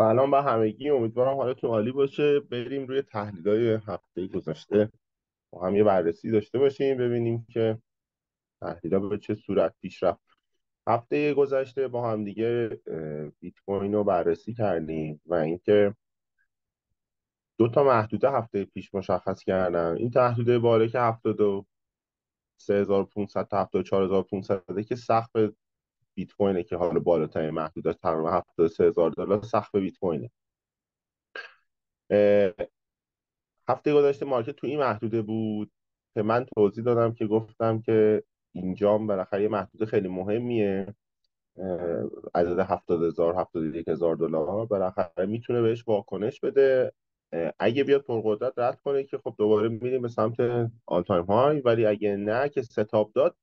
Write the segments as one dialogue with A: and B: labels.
A: سلام به همگی، امیدوارم حالتون عالی باشه. بریم روی تحلیل‌های هفته گذشته با هم یه بررسی داشته باشیم، ببینیم که تحلیل‌ها به چه صورت پیش رفت. هفته گذشته با هم دیگه بیت کوین رو بررسی کردیم و اینکه دو تا محدوده هفته پیش مشخص کردم. این محدوده بالا که 73500 تا 74500 که سقف بیت کوینه، که حالا بالاترین محدوده تقریبا $73000 سقف بیت کوینه. هفته گذشته مارکت تو این محدوده بود که من توضیح دادم، که گفتم که اینجام بالاخره یه محدوده خیلی مهمیه. عدد 70000 $71000 بالاخره میتونه بهش واکنش بده. اگه بیاد پرقدرت رد کنه که خب دوباره میریم به سمت آل تایم های، ولی اگه نه که ستاپ داد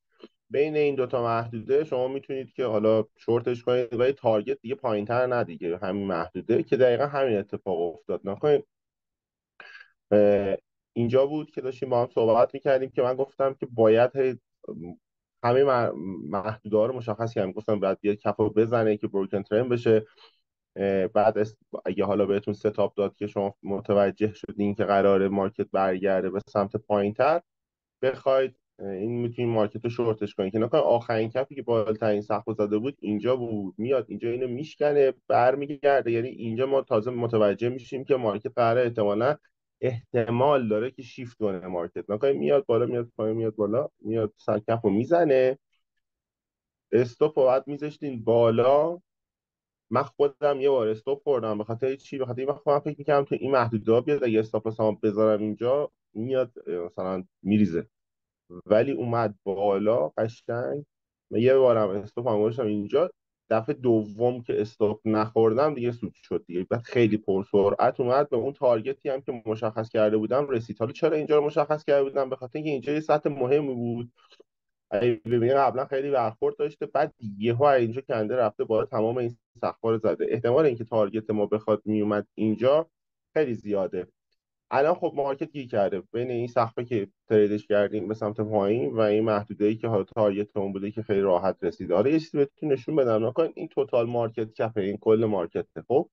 A: بین این دوتا محدوده شما میتونید که حالا شورتش کنید، ولی تارگت دیگه پایینتر نه دیگه، همین محدوده که دقیقا همین اتفاق افتاد. نکنید اینجا بود که داشتیم با هم صحبت میکردیم که من گفتم که باید همه محدوده ها رو مشخص کردم. گفتم باید بیاد کف رو بزنه که بروکن ترین بشه. بعد اگه حالا بهتون ستاپ داد که شما متوجه شدین که قراره مارکت برگرده به سمت پایین تر، بخواید این میتونید مارکت رو شورتش کنید که نکنه آخرین کفی که بالاترین سقف زده بود اینجا بود، میاد اینجا اینو میشکنه برمیگرده. یعنی اینجا ما تازه متوجه میشیم که مارکت قراره احتمال داره که شیفت کنه. مارکت نکنه میاد بالا میاد پایین، میاد بالا میاد سر کف رو میزنه. استاپ رو باید میذاشتین بالا. من خودم یه بار استاپ خوردم. به خاطر چی؟ به خاطر این خودم فکر میکردم تو این محدوده ها بیاد، اگه استاپ واسم بذارم اینجا میاد مثلا میریزه، ولی اومد بالا قشنگ. من یه بارم استاپ هم گذاشتم اینجا، دفعه دوم که استاپ نخوردم دیگه سود شد دیگه. بعد خیلی پرسرعت اومد به اون تارگتی هم که مشخص کرده بودم رسید. حالا چرا اینجا رو مشخص کرده بودم؟ به خاطر اینکه اینجا یه سطح مهمی بود. اگه ببینید قبلا خیلی برخورد داشته، بعد یهو اینجا کنده رفته بالا، تمام این سقف‌ها رو زده. احتمال اینکه تارگت ما بخواد میومد اینجا خیلی زیاده. الان خب مارکت گیر کرده بین این سقفی که تریدش کردیم به سمت پایین و این محدوده‌ای که حالا تارگت اون بوده که خیلی راحت رسیده. حالا یه چیزی بهتون نشون بدم. نکن این توتال مارکت کپ، این کل مارکت. خب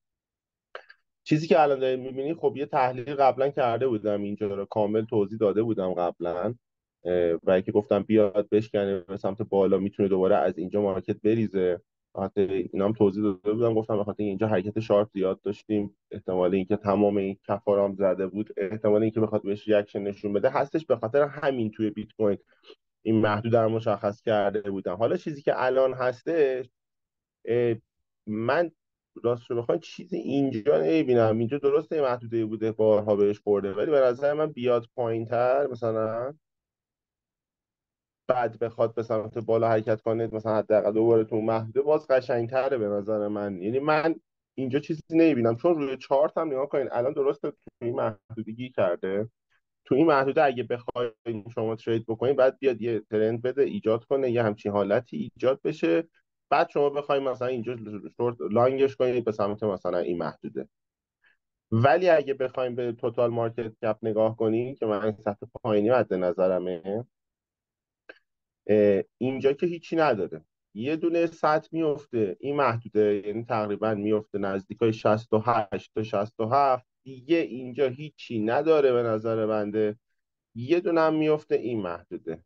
A: چیزی که الان دارید می‌بینید، خب یه تحلیل قبلا کرده بودم، اینجا رو کامل توضیح داده بودم قبلا. و اینکه گفتم بیاد بشکنه به سمت بالا، میتونه دوباره از اینجا مارکت بریزه. حتی اینا هم توضیح داده بودم، گفتم بخاطر اینجا حرکت شارپ زیاد داشتیم، احتمال اینکه تمام این کفارام زده بود، احتمال اینکه بخواد بهش ریاکشن نشون بده هستش. به خاطر همین توی بیت کوین این محدوده رو مشخص کرده بودم. حالا چیزی که الان هستش، من راست رو بخوام چیزی اینجا نمیبینم. اینجا درسته محدوده بوده بارها بهش خورده، ولی به نظر من بیاد پایین تر مثلا، بعد بخواد به سمت بالا حرکت کنه، مثلا حداقل دوباره تو محدوده، باز قشنگتره به نظر من. یعنی من اینجا چیزی نمیبینم، چون روی چارت هم نگاه کنین الان درسته تو این محدودگی کرده. تو این محدوده اگه بخواید شما ترید بکنید، بعد بیاد یه ترند بده ایجاد کنه، یه همچین حالتی ایجاد بشه، بعد شما بخواید مثلا اینجا شورت لانگش کنید به سمت مثلا این محدوده. ولی اگه بخوایم به توتال مارکت کپ نگاه کنیم که من این سطح پایینی مد نظرمه، اینجا که هیچی نداره. یه دونه سطح میفته این محدوده، یعنی تقریبا میفته نزدیکای 68 تا 67 دیگه. اینجا هیچی نداره به نظر بنده. یه دونه هم میفته این محدوده،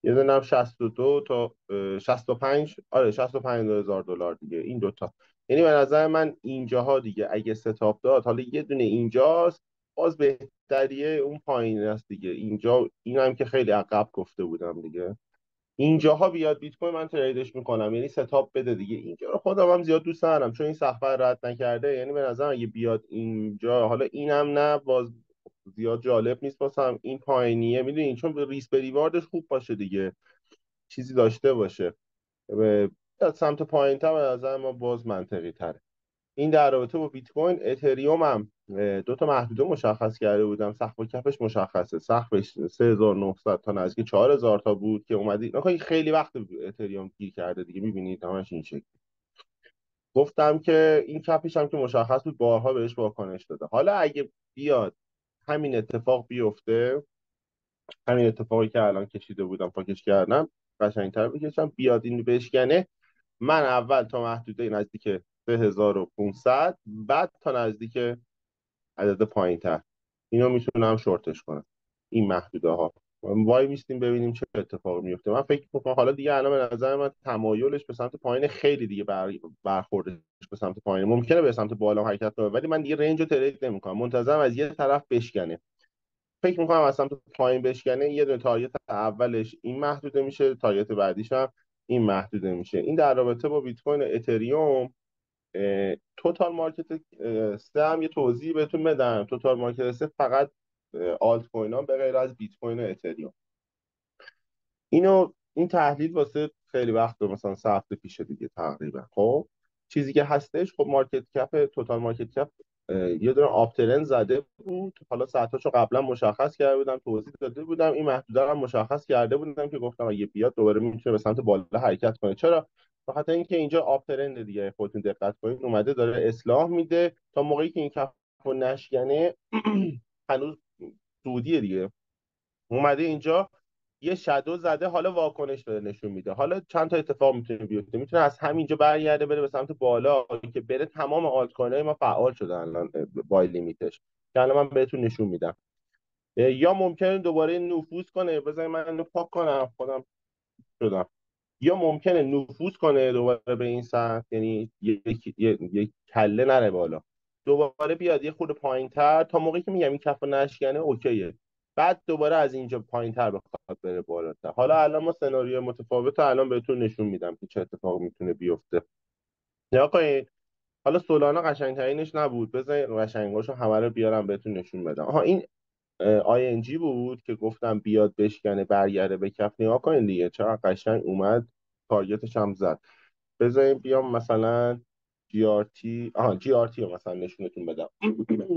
A: یه دونه هم 62 تا 65. آره 65000 دلار دیگه این دوتا. یعنی به نظر من اینجاها دیگه اگه ستاپ داد، حالا یه دونه اینجاست، باز بهتریه اون پایین است دیگه. اینجا این هم که خیلی عقب گفته بودم دیگه. اینجاها بیاد بیت کوین من تریدش میکنم، یعنی ستاپ بده دیگه. اینجا رو خودم هم زیاد دوست ندارم چون این سقف رد نکرده. یعنی به نظرم اگه بیاد اینجا، حالا اینم نه، باز زیاد جالب نیست واسم این پایینیه، میدونین، چون به ریس به ریواردش خوب باشه دیگه، چیزی داشته باشه بیاد سمت پایین تر، به نظر ما باز منطقی تره. این در رابطه با بیت کوین. اتریوم هم دو تا محدوده مشخص کرده بودم، سقف و کفش مشخصه. سقفش 3900 تا نزدیک 4000 تا بود که اومدی نکنی. خیلی وقت اتریوم گیر کرده دیگه، میبینید همش این شکل. گفتم که این کفش هم که مشخص بود، بارها بهش واکنش داده. حالا اگه بیاد همین اتفاق بیفته، همین اتفاقی که الان کشیده بودم پاکش کردم قشنگتر بکشم، بیاد این بشکنه، من اول تا محدوده نزدیک 3500 بعد تا نزدیک عدد پایین‌تر اینو میتونم شورتش کنم. این محدوده ها وای میستیم ببینیم چه اتفاقی میفته. من فکر میکنم حالا دیگه الان به نظر من تمایلش به سمت پایین خیلی دیگه برخوردش به سمت پایین ممکنه به سمت بالا حرکت کنه، ولی من دیگه رنج رو ترید نمیکنم، منتظرم از یه طرف بشکنه. فکر میکنم از سمت پایین بشکنه، یه دونه تارگت اولش این محدوده میشه، تارگت بعدیش هم این محدوده میشه. این در رابطه با بیت کوین اتریوم. توتال مارکت سه هم یه توضیح بهتون بدم. توتال مارکت سه فقط آلت کوین ها به غیر از بیت کوین و اتریوم. این تحلیل واسه خیلی وقت، مثلا 3 هفته پیش دیگه تقریبا. خب چیزی که هستش، خب مارکت کپ، توتال مارکت کپ یه دونه آپترن زده بود. حالا ساعتاشو قبلا مشخص کرده بودم، توضیح داده بودم، این محدوده رو هم مشخص کرده بودم که گفتم اگه بیاد دوباره میتونه به سمت بالا حرکت کنه. چرا؟ به خاطر اینکه اینجا آپترن دیگه، خودتون دقت کنید اومده داره اصلاح میده تا موقعی که این کپ نشکنه. هنوز سودیه دیگه، اومده اینجا یه شادو زده، حالا واکنش داره نشون میده. حالا چند تا اتفاق میتونه بیفته، میتونه از همینجا برگرده بره به سمت بالا که بره تمام آلت کوین های ما فعال شدن الان بای لیمیتش که الان من بهتون نشون میدم. یا ممکنه دوباره نفوذ کنه، بذارید من اینو پاک کنم خودم شدم. یا ممکنه نفوذ کنه دوباره به این سمت، یعنی یک کله نره بالا، دوباره بیاد یه خورده پایینتر تا موقعی که میگم این کف نشکنه اوکیه، بعد دوباره از اینجا پایینتر بخواد بره بالاتر. حالا الان ما سناریو متفاوت الان بهتون نشون میدم که چه اتفاقی میتونه بیفته. یا کنید حالا سولانا قشنگترینش نبود، بذارید قشنگاشو همه رو بیارم بهتون نشون بدم. آها این آی ان جی بود که گفتم بیاد بشکنه برگرده به کف. نگاه کنید دیگه چقدر قشنگ اومد، تارگتش هم زد. بذاریم بیام مثلا جی آر تی رو مثلا نشونتون بدم.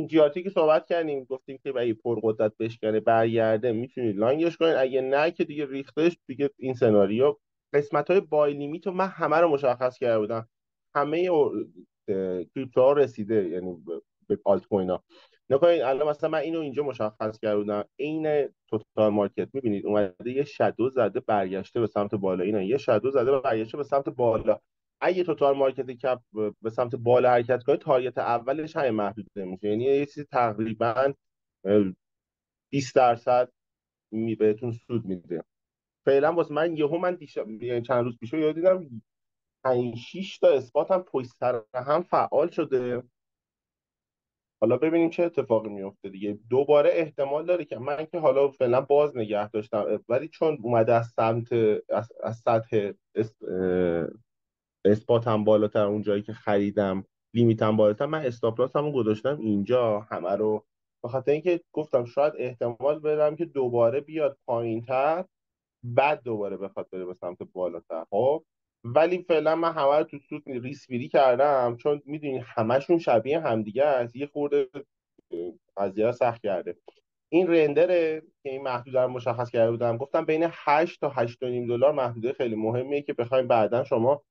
A: جی آر تی که صحبت کردیم گفتیم که اگه پرقدرت بشکنه برگرده میتونید لانگش کنید، اگه نه که دیگه ریختش دیگه. این سناریو قسمت های بای لیمیت رو من همه رو مشخص کرده بودم، همه کریپتو ها رسیده، یعنی به آلت کوین ها. نکنید الان مثلا من اینو اینجا مشخص کرده بودم، عین توتال مارکت میبینید اومده یه شادو زده برگشته به سمت بالا، اینا یه شادو زده و برگشته به سمت بالا. اگه توتال مارکت کپ به سمت بالا حرکت کنه، تارگت اولش همین محدوده میشه، یعنی یه چیزی تقریبا 20% بهتون سود میده. فعلا واسه من یهو من دیشب، یعنی چند روز پیش یاد دیدم 5 6 تا اثبات هم پشت سر هم فعال شده. حالا ببینیم چه اتفاقی میفته دیگه. دوباره احتمال داره که من که حالا فعلا باز نگه داشتم، ولی چون اومده از سمت از سطح اثبات هم بالاتر، اون جایی که خریدم لیمیت هم بالاتر، من استاپ لاس همون گذاشتم اینجا همه رو، به خاطر اینکه گفتم شاید احتمال بدم که دوباره بیاد پایینتر بعد دوباره بخواد بره به سمت بالاتر. خب ولی فعلا من همه رو تو سود ریسپیری کردم، چون میدونی همشون شبیه همدیگه است، یه خورده قضیه سخت کرده. این رندره که این محدوده رو مشخص کرده بودم، گفتم بین 8 تا 8.5 دلار محدوده خیلی مهمیه که بخوایم بعدا شما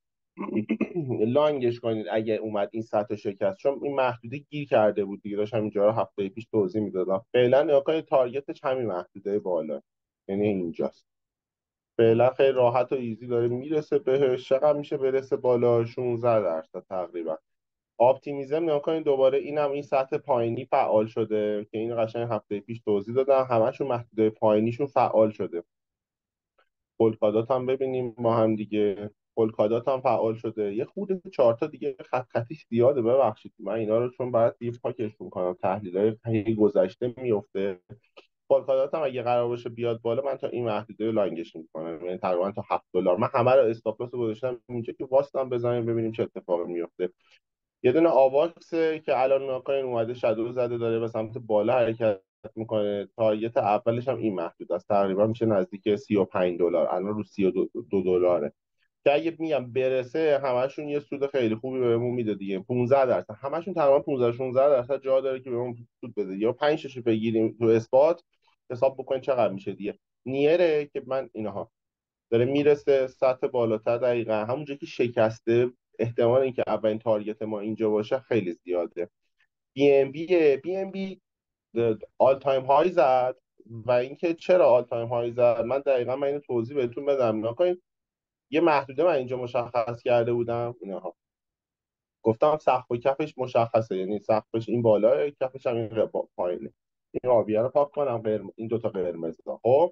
A: لانگش کنید اگه اومد این سطح شکست، چون این محدوده گیر کرده بود دیگه. داشتم اینجا رو هفته پیش توضیح میدادم. فعلا نگاه کنید تارگتش همین محدوده بالا، یعنی اینجاست. فعلا خیلی راحت و ایزی داره میرسه بهش. چقدر میشه برسه بالا؟ 16% تقریبا. آپتیمیزم نگاه کنید دوباره اینم این سطح پایینی فعال شده که این قشنگ هفته پیش توضیح دادم، همشون محدوده پایینیشون فعال شده. پولکادات هم ببینیم با هم دیگه، پولکادات هم فعال شده. یه خورده چارتا دیگه خط خطیش زیاده، ببخشید من اینا رو چون باید دیگه پاکش میکنم، تحلیلای گذشته میفته. پولکادات هم اگه قرار باشه بیاد بالا، من تا این محدوده رو لانگش میکنم، یعنی تقریبا تا 7 دلار. من همه رو استاپ لاس گذاشتم اینجا که واسطم بزنیم ببینیم چه اتفاقی میفته. یه دونه آواکس که الان ناکاین اومده شادو زده داره به سمت بالا حرکت میکنه، تارگت اولش هم این محدود است، تقریبا میشه نزدیک 35 دلار، الان رو 32 دلاره. که اگه میگم برسه همشون یه سود خیلی خوبی بهمون میده دیگه. 15%، همشون تقریبا 15 16% جا داره که بهمون سود بده. یا 5 6 بگیریم تو اثبات، حساب بکنید چقدر میشه دیگه. نیره که من اینها داره میرسه سطح بالاتر، دقیقا همونجا که شکسته، احتمال اینکه اولین تارگت ما اینجا باشه خیلی زیاده. بی ام بی آل تایم های زد. و اینکه چرا آل تایم های زد، من دقیقا من اینو توضیح بهتون بدم. نکنید یه محدوده من اینجا مشخص کرده بودم اینها. گفتم سقف و کفش مشخصه، یعنی سقفش این بالا، کفش هم این پایینه. این آبیه رو پاک کنم، این دوتا قرمز. خب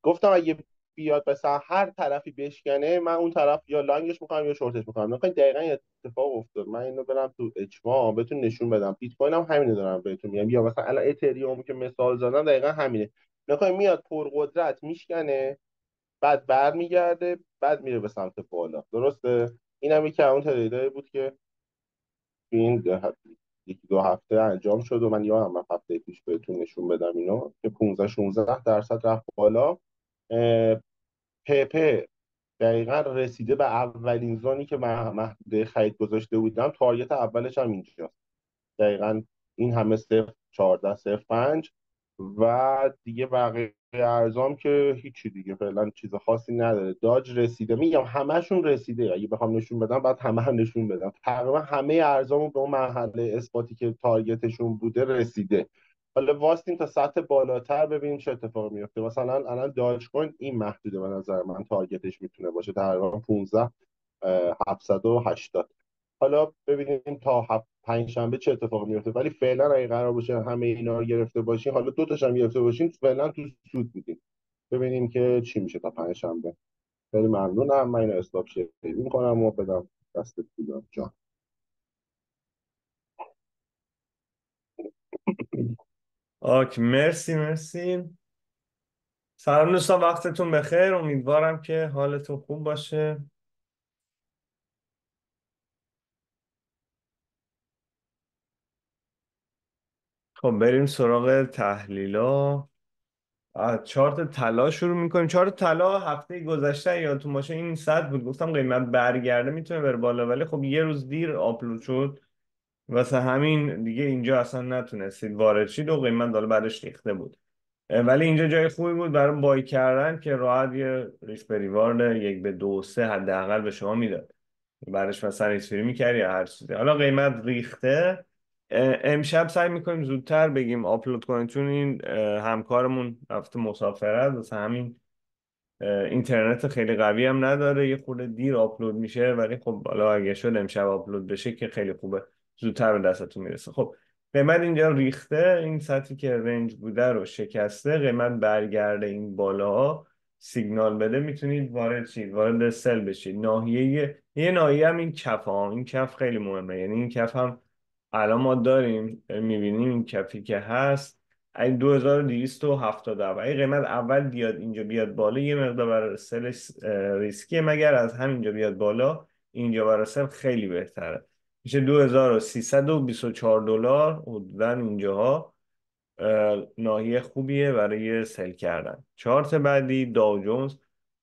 A: گفتم اگه بیاد مثلا هر طرفی بشکنه، من اون طرف یا لانگش میکنم یا شورتش میکنم. نکنه دقیقا این اتفاق افتاد. من اینو برم تو اجماع بهتون نشون بدم. بیت کوین هم همینو دارم بهتون میگم، یا مثلا الان اتریوم که مثال زدم دقیقا همینه. نکنه میاد پرقدرت میشکنه، بعد برمیگرده، بعد میره به سمت بالا. درسته؟ اینم یکی اون تریدایی بود که تو این یکی دو هفته انجام شد و من یادم من هفته پیش بهتون نشون بدم اینو، که 15 16% رفت بالا. پپه دقیقا رسیده به اولین زونی که من محدوده خرید گذاشته بودم. تارگت اولش هم اینجا دقیقا، این همه 0.14 0.5 و دیگه بقیه ارزام که هیچی دیگه، فعلا چیز خاصی نداره. داج رسیده، میگم همشون رسیده. اگه بخوام نشون بدم بعد همه هم نشون بدم. تقریبا همه ارزامون به اون مرحله اثباتی که تارگتشون بوده رسیده. حالا واستیم تا سطح بالاتر ببینیم چه اتفاقی میفته. مثلا الان داج کوین این محدوده به نظر من تارگتش میتونه باشه تقریبا 15 780. حالا ببینیم تا پنج شنبه چه اتفاقی میفته. ولی فعلا اگه قرار باشه همه اینا رو گرفته باشین، حالا دو تاش هم گرفته باشین، فعلا تو سود بودیم. ببینیم که چی میشه تا پنج شنبه. خیلی ممنونم. من اینو استاپ شیر میکنم و بدم دست پویان جان.
B: آک، مرسی مرسی. سلام دوستان، وقتتون بخیر. امیدوارم که حالتون خوب باشه. خب بریم سراغ تحلیلا. از چارت طلا شروع میکنیم. چارت طلا هفته گذشته یادتون باشه این 100 بود، گفتم قیمت برگرده میتونه بره بالا، ولی خب یه روز دیر آپلود شد واسه همین دیگه اینجا اصلا نتونستید وارد شید و قیمت دالا بعدش ریخته بود. ولی اینجا جای خوبی بود برای بای کردن که راحت یه ریسک ریوارد 1 به 2 3 حداقل به شما میداد. بعدش مثلا ریسفری میکردی یا هر چیزی. حالا قیمت ریخته. امشب سعی میکنیم زودتر بگیم آپلود کنیم، چون این همکارمون رفته مسافرت واسه همین اینترنت خیلی قوی هم نداره، یه خورده دیر آپلود میشه. ولی خب حالا اگه شد امشب آپلود بشه که خیلی خوبه، زودتر به دستتون میرسه. خب قیمت اینجا ریخته، این سطحی که رنج بوده رو شکسته. قیمت برگرده این بالا سیگنال بده میتونید وارد شید، وارد سل بشید. یه ناحیه هم این کف ها، این کف خیلی مهمه. یعنی این کف هم الان ما داریم میبینیم، این کفی که هست این 2277. اگه قیمت اول بیاد اینجا بیاد بالا یه مقدار برای سلش ریسکیه، مگر از همینجا بیاد بالا اینجا برای سل خیلی بهتره. میشه $2324 حدودا اینجاها. ناحیه خوبیه برای سل کردن. چارت بعدی داو جونز.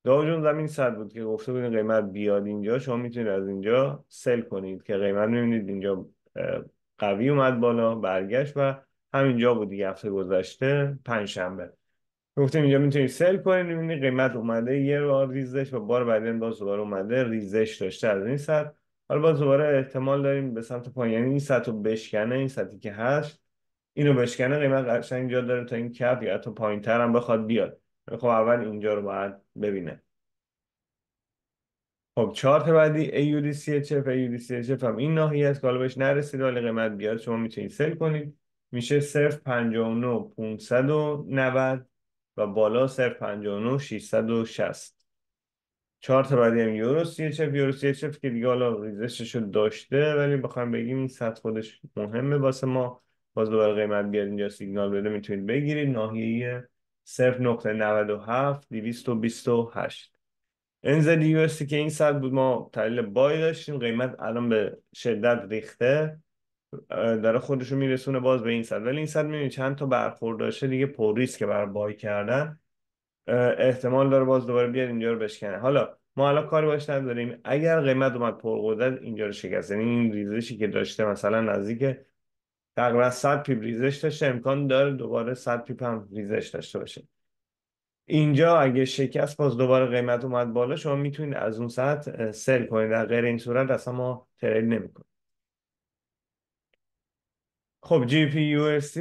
B: داو جونز همین صد بود که گفته بودین قیمت بیاد اینجا شما میتونید از اینجا سل کنید، که قیمت میبینید اینجا قوی اومد بالا برگشت و همینجا بود دیگه هفته گذشته پنجشنبه. گفتیم اینجا میتونید سل کنید، میبینید قیمت اومده یه بار ریزش و بار بعدی باز دوباره اومده ریزش داشته از این سطح. حالا باز دوباره احتمال داریم به سمت پایین، یعنی این سطح رو بشکنه، این سطحی که هست اینو بشکنه، قیمت قشنگ اینجا داره تا این کف یا حتی پایینتر هم بخواد بیاد. خب اول اینجا رو باید ببینه. خب چارت بعدی AUD CHF هم این ناحیه است که حالا بهش نرسیده ولی قیمت بیاد شما میتونید سل کنید. میشه 0.59 590 و بالا 0.59 660. چارت بعدی هم یورو سی اچ اف که دیگه حالا ریزشش رو داشته، ولی بخوایم بگیم این سطح خودش مهمه واسه ما. باز دوباره قیمت بیاد اینجا سیگنال بده میتونید بگیرید ناحیه 0.97 228. انزل یو اس که این سطح بود ما تحلیل بای داشتیم، قیمت الان به شدت ریخته، داره خودش رو میرسونه باز به این سطح. ولی این سطح میبینید چند تا برخورد داشته دیگه، پر ریسک برای بای کردن. احتمال داره باز دوباره بیاد اینجا رو بشکنه. حالا ما الان کاری باش نداریم. اگر قیمت اومد پرقدرت اینجا رو شکست، یعنی این ریزشی که داشته مثلا نزدیک تقریبا 100 پیپ ریزش داشته، امکان داره دوباره 100 پیپ هم ریزش داشته باشه. اینجا اگه شکست باز دوباره قیمت اومد بالا شما میتونید از اون ساعت سل کنید، در غیر این صورت اصلا ما ترید نمیکنیم. خب جی پی یو اس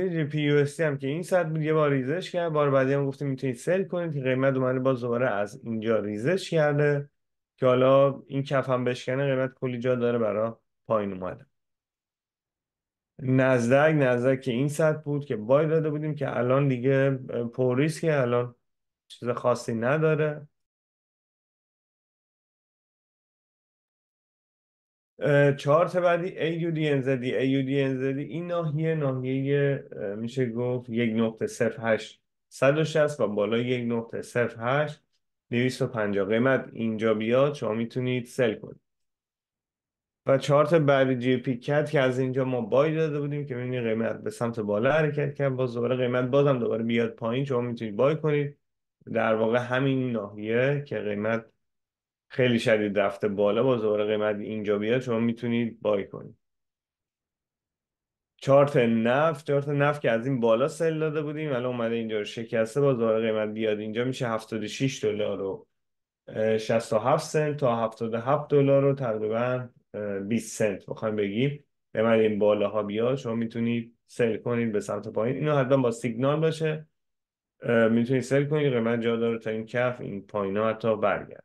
B: تی هم که این ساعت بود یه بار ریزش کرد، بار بعدی هم گفتیم میتونید سل کنید که قیمت اومده باز دوباره از اینجا ریزش کرده، که حالا این کف هم بشکنه قیمت کلی جا داره برای پایین اومده. نزدک که این سطح بود که بای داده بودیم که الان دیگه پر ریسکه، الان چیز خاصی نداره. چارت بعدی AUDNZD. AUDNZD این ناحیه میشه گفت 1.08 160 و بالا 1.08 250 قیمت اینجا بیاد شما میتونید سل کنید. و چارت بعدی جی پی کت که از اینجا ما بای داده بودیم که میبینید قیمت به سمت بالا حرکت کرد، باز دوباره قیمت بازم دوباره بیاد پایین شما میتونید بای کنید. در واقع همین ناحیه که قیمت خیلی شدید رفته بالا، باز دوباره قیمت اینجا بیاد شما میتونید بای کنید. چارت نفت که از این بالا سل داده بودیم الان اومده اینجا رو شکسته، باز دوباره قیمت بیاد اینجا میشه $76 و 67 سنت تا $77 و تقریبا 20 سنت بخوایم بگیم. قیمت این بالاها بیاد شما میتونید سل کنید به سمت پایین. اینو حتما با سیگنال باشه میتونید سل کنید، قیمت جا داره تا این کف این پایین ها حتی برگرد.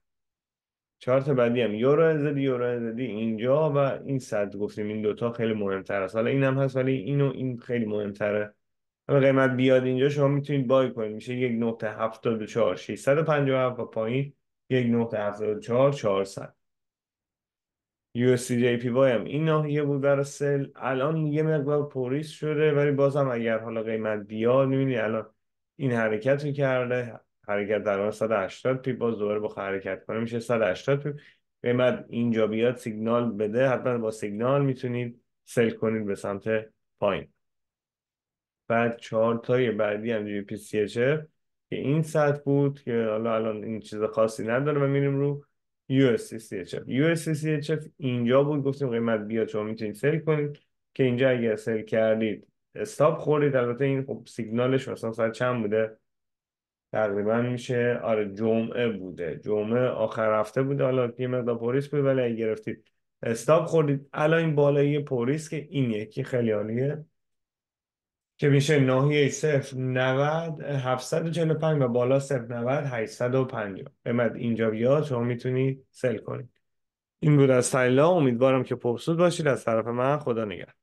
B: چارت بعدی هم یورو NZD اینجا و این صد گفتیم این دوتا خیلی مهمتر است. حالا این هم هست ولی این خیلی مهمتره. حالا قیمت بیاد اینجا شما میتونید بای کنید میشه 1.74 657 و پایین 1.74 400. USD JPY هم این ناحیه بود برای سل، الان یه مقدار پوریس شده ولی بازم اگر حالا قیمت بیاد میبینید الان این حرکت رو کرده، حرکت در حال 180 پیپ، باز دوباره با حرکت کنه میشه 180 پیپ. قیمت اینجا بیاد سیگنال بده، حتما با سیگنال میتونید سل کنید به سمت پایین. بعد چهارتای بعدی هم GPCHF که این سطح بود که حالا الان این چیز خاصی نداره و میریم رو USDCHF اینجا بود گفتیم قیمت بیاد شما میتونید سل کنید که اینجا اگر سل کردید استاپ خوردید. البته این خب سیگنالش مثلا ساعت چند بوده تقریبا میشه جمعه بوده، جمعه آخر هفته بوده، حالا یه مقدار پوریس بود ولی اگه گرفتید استاپ خوردید. الان این بالایی پوریس که این یکی خیلی عالیه که میشه ناحیه 0.90 745 و بالا 0.90 850. قیمت اینجا بیاد شما میتونید سل کنید. این بود از تحلیل ها، امیدوارم که پرسود باشید. از طرف من خدا نگهدار.